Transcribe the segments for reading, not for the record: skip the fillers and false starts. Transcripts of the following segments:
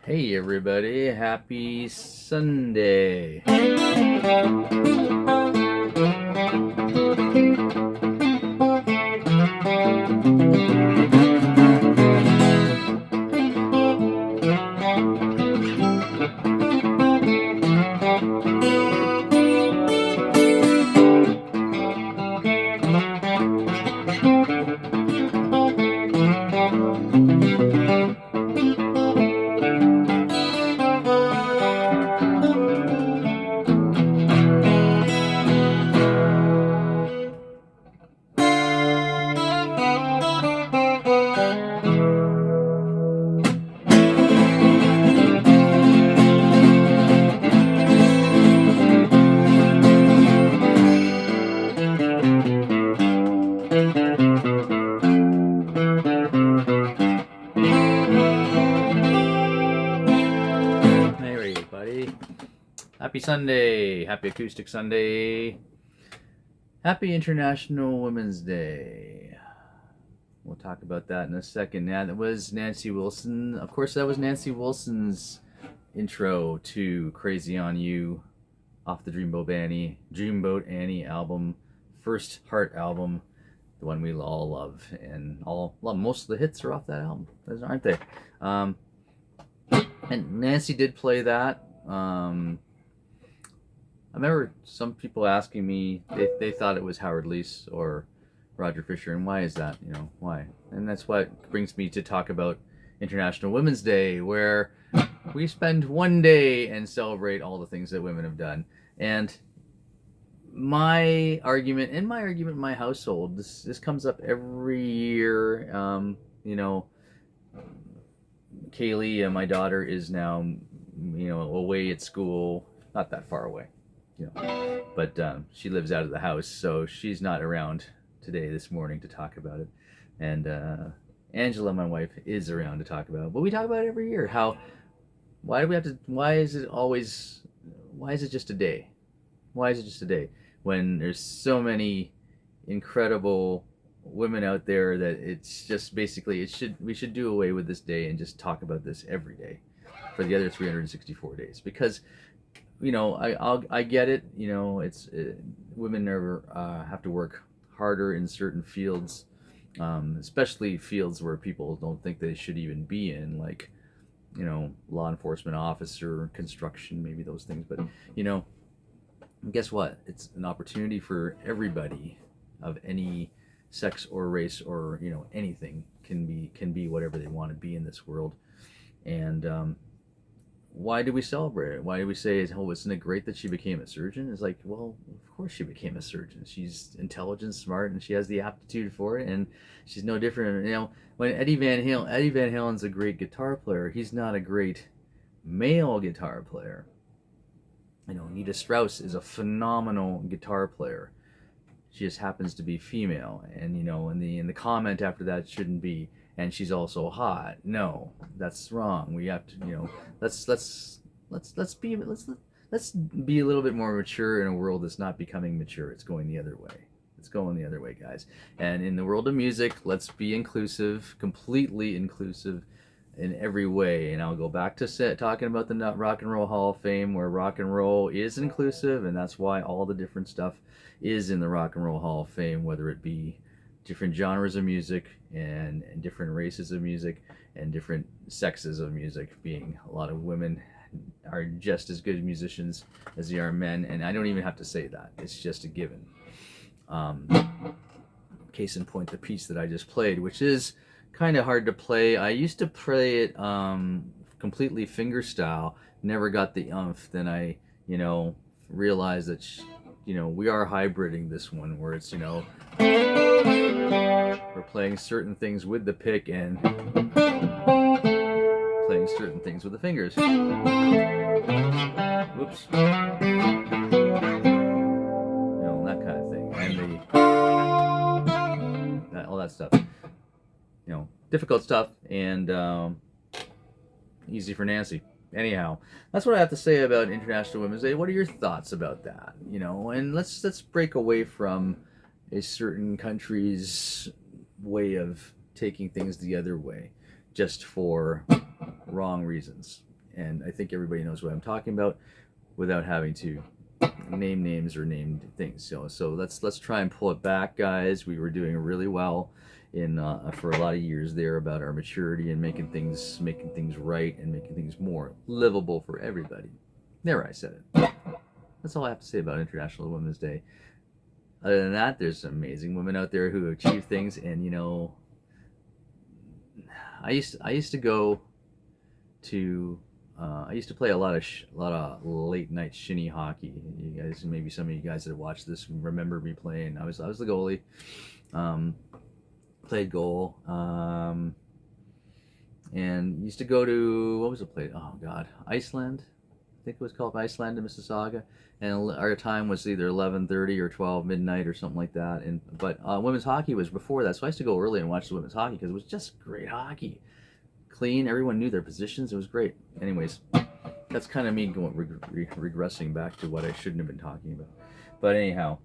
Hey everybody, happy Sunday. Hey everybody, happy Sunday, happy Acoustic Sunday, happy International Women's Day. We'll talk about that in a second. Now, that was Nancy Wilson. Of course, that was Nancy Wilson's intro to Crazy on You off the Dreamboat Annie album, first Heart album, the one we all love, and most of the hits are off that album, aren't they? And Nancy did play that. I remember some people asking me, they thought it was Howard Leese or Roger Fisher, and why is that? Why? And that's what brings me to talk about International Women's Day, where we spend one day and celebrate all the things that women have done. And my argument in my household, this comes up every year. Kaylee, my daughter, is now, away at school, not that far away, but she lives out of the house, so she's not around this morning to talk about it. And Angela, my wife, is around to talk about it. But we talk about it every year. Why is it just a day? Why is it just a day when there's so many incredible women out there that it's just basically we should do away with this day and just talk about this every day for the other 364 days, because I get it. It's women never have to work harder in certain fields, especially fields where people don't think they should even be in, like law enforcement officer, construction, maybe those things. But guess what? It's an opportunity for everybody of any sex or race or anything can be whatever they want to be in this world. And why do we celebrate it? Why do we say, oh, isn't it great that she became a surgeon? It's like, well, of course she became a surgeon. She's intelligent, smart, and she has the aptitude for it, and she's no different. When Eddie Van Halen's a great guitar player, he's not a great male guitar player. Nita Strauss is a phenomenal guitar player. She just happens to be female, and in the comment after that shouldn't be, and she's also hot. No, that's wrong. We have to, let's be a little bit more mature in a world that's not becoming mature. It's going the other way. It's going the other way, guys. And in the world of music, let's be inclusive, completely inclusive in every way. And I'll go back to talking about the Rock and Roll Hall of Fame, where rock and roll is inclusive, and that's why all the different stuff is in the Rock and Roll Hall of Fame, whether it be different genres of music and different races of music and different sexes of music, being a lot of women are just as good musicians as they are men, and I don't even have to say that. It's just a given. Case in point, the piece that I just played, which is kind of hard to play. I used to play it completely fingerstyle, never got the umph. Then I, realized that we are hybriding this one, where it's we're playing certain things with the pick and playing certain things with the fingers. Whoops. That kind of thing, and all that stuff. Difficult stuff, and easy for Nancy. Anyhow, that's what I have to say about International Women's Day. What are your thoughts about that? And let's break away from a certain country's way of taking things the other way, just for wrong reasons. and I think everybody knows what I'm talking about without having to name names or name things. So let's try and pull it back, guys. We were doing really well in for a lot of years there about our maturity and making things right and making things more livable for everybody. There, I said it. That's all I have to say about International Women's Day. Other than that, there's some amazing women out there who achieve things, and I used to go to I used to play a lot of late night shinny hockey. You guys, maybe some of you guys that have watched this remember me playing. I was the goalie. Played goal. And used to go to, what was it played? Oh God, Iceland. I think it was called Iceland in Mississauga. And our time was either 11:30 or 12 midnight or something like that. But women's hockey was before that, so I used to go early and watch the women's hockey because it was just great hockey. Clean, everyone knew their positions. It was great. Anyways, that's kind of me going regressing back to what I shouldn't have been talking about. But anyhow,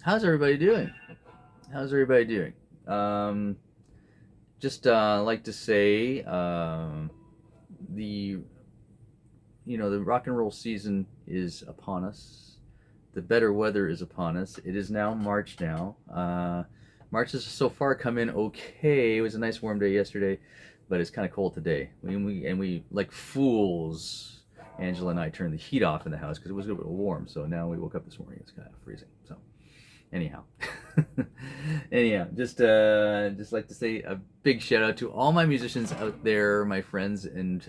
how's everybody doing? How's everybody doing? Just like to say, the rock and roll season is upon us. The better weather is upon us. It is now March now. March has so far come in okay. It was a nice warm day yesterday, but it's kind of cold today. We like fools, Angela and I turned the heat off in the house because it was a little bit warm. So now we woke up this morning. It's kind of freezing. So anyhow, just like to say a big shout out to all my musicians out there, my friends, and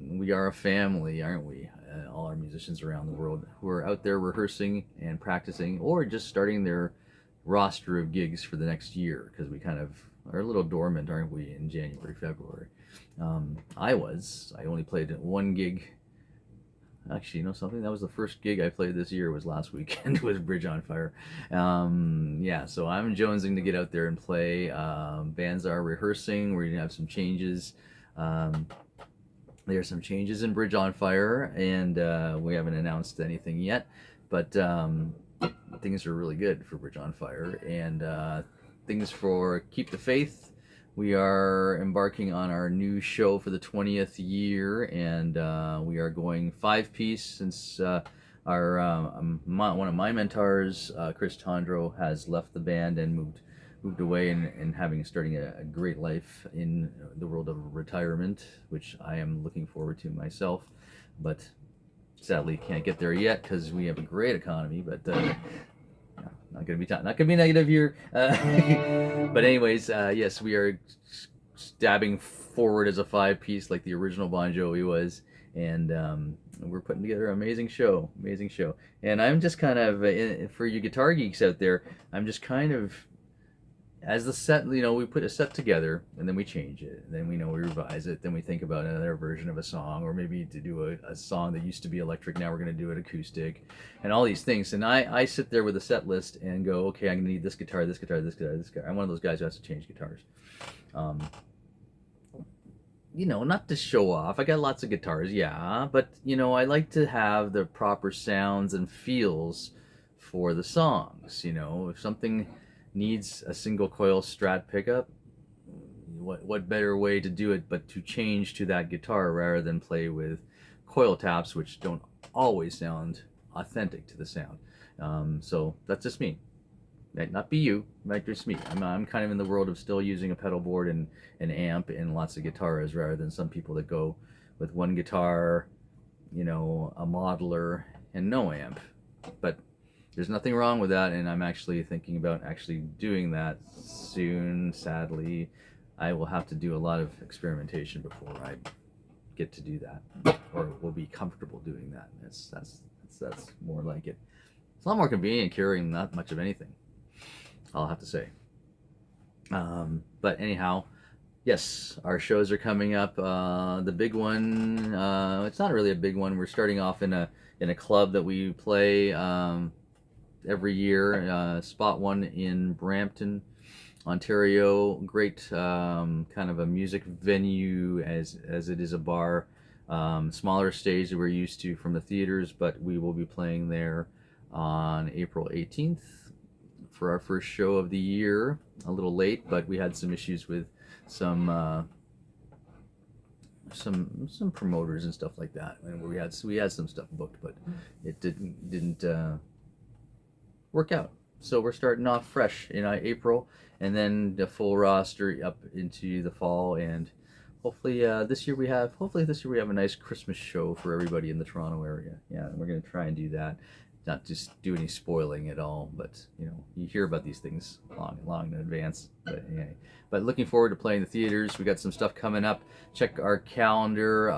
we are a family, aren't we? All our musicians around the world who are out there rehearsing and practicing, or just starting their roster of gigs for the next year, because we kind of are a little dormant, aren't we, in January, February. I only played one gig. Actually, you know something? That was the first gig I played this year. Was last weekend. Was Bridge on Fire. Yeah, so I'm jonesing to get out there and play. Bands are rehearsing. We're gonna have some changes. There are some changes in Bridge on Fire, and we haven't announced anything yet. But things are really good for Bridge on Fire, and things for Keep the Faith. We are embarking on our new show for the 20th year, and we are going 5-piece since one of my mentors, Chris Tondro, has left the band and moved away and starting a great life in the world of retirement, which I am looking forward to myself, but sadly can't get there yet because we have a great economy, but not gonna be negative here. But anyways, yes, we are stabbing forward as a 5-piece like the original Bon Jovi was, and we're putting together an amazing show. And I'm just kind of, for you guitar geeks out there, I'm just kind of, as the set, we put a set together and then we change it, and then we revise it, then we think about another version of a song, or maybe to do a song that used to be electric, now we're going to do it acoustic, and all these things. And I sit there with a set list and go, okay, I'm going to need this guitar, this guitar, this guitar, this guitar. I'm one of those guys who has to change guitars. Not to show off. I got lots of guitars, yeah, but I like to have the proper sounds and feels for the songs. If something needs a single coil Strat pickup, what better way to do it but to change to that guitar rather than play with coil taps, which don't always sound authentic to the sound. So that's just me. Might not be you, might just me. I'm kind of in the world of still using a pedal board and an amp and lots of guitars, rather than some people that go with one guitar, a modeler, and no amp. But there's nothing wrong with that, and I'm actually thinking about actually doing that soon. Sadly, I will have to do a lot of experimentation before I get to do that, or will be comfortable doing that. That's more like it. It's a lot more convenient carrying not much of anything, I'll have to say. But anyhow, yes, our shows are coming up. The big one, it's not really a big one. We're starting off in a club that we play every year, Spot One in Brampton, Ontario. Great kind of a music venue as it is a bar. Smaller stage that we're used to from the theaters, but we will be playing there on April 18th for our first show of the year. A little late, but we had some issues with some some promoters and stuff like that, and we had some stuff booked, but it didn't work out. So we're starting off fresh in April, and then the full roster up into the fall, and hopefully this year we have a nice Christmas show for everybody in the Toronto area. Yeah, and we're gonna try and do that. Not just do any spoiling at all, but you hear about these things long in advance. But anyway, but looking forward to playing the theaters. We got some stuff coming up. Check our calendar.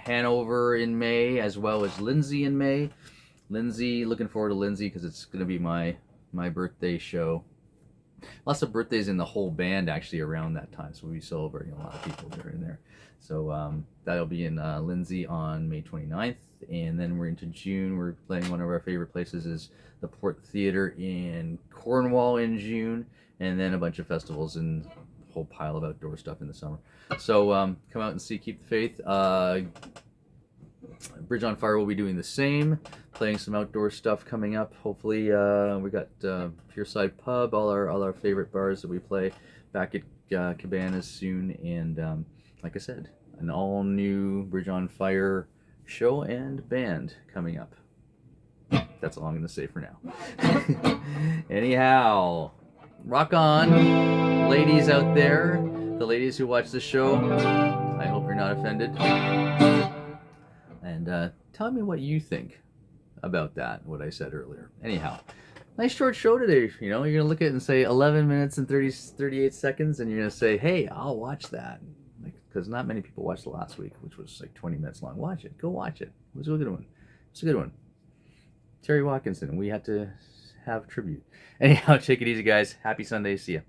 Hanover in May, as well as Lindsay in May. Lindsay, looking forward to Lindsay because it's gonna be my birthday show. Lots of birthdays in the whole band actually around that time, so we'll be celebrating a lot of people that are in there. So that'll be in Lindsay on May 29th, and then we're into June. We're playing one of our favorite places is the Port Theatre in Cornwall in June, and then a bunch of festivals and a whole pile of outdoor stuff in the summer. So come out and see Keep the Faith. Bridge on Fire will be doing the same, playing some outdoor stuff coming up. Hopefully, we got Pierside Pub, all our favorite bars that we play back at Cabanas soon, and like I said, an all new Bridge on Fire show and band coming up. That's all I'm gonna say for now. Anyhow, rock on, ladies out there, the ladies who watch the show. I hope you're not offended. And tell me what you think about that, what I said earlier. Anyhow, nice short show today. You're going to look at it and say 11 minutes and 38 seconds, and you're going to say, hey, I'll watch that. Because not many people watched the last week, which was like 20 minutes long. Watch it. Go watch it. It was a good one. It's a good one. Terry Watkinson, we had to have tribute. Anyhow, take it easy, guys. Happy Sunday. See ya.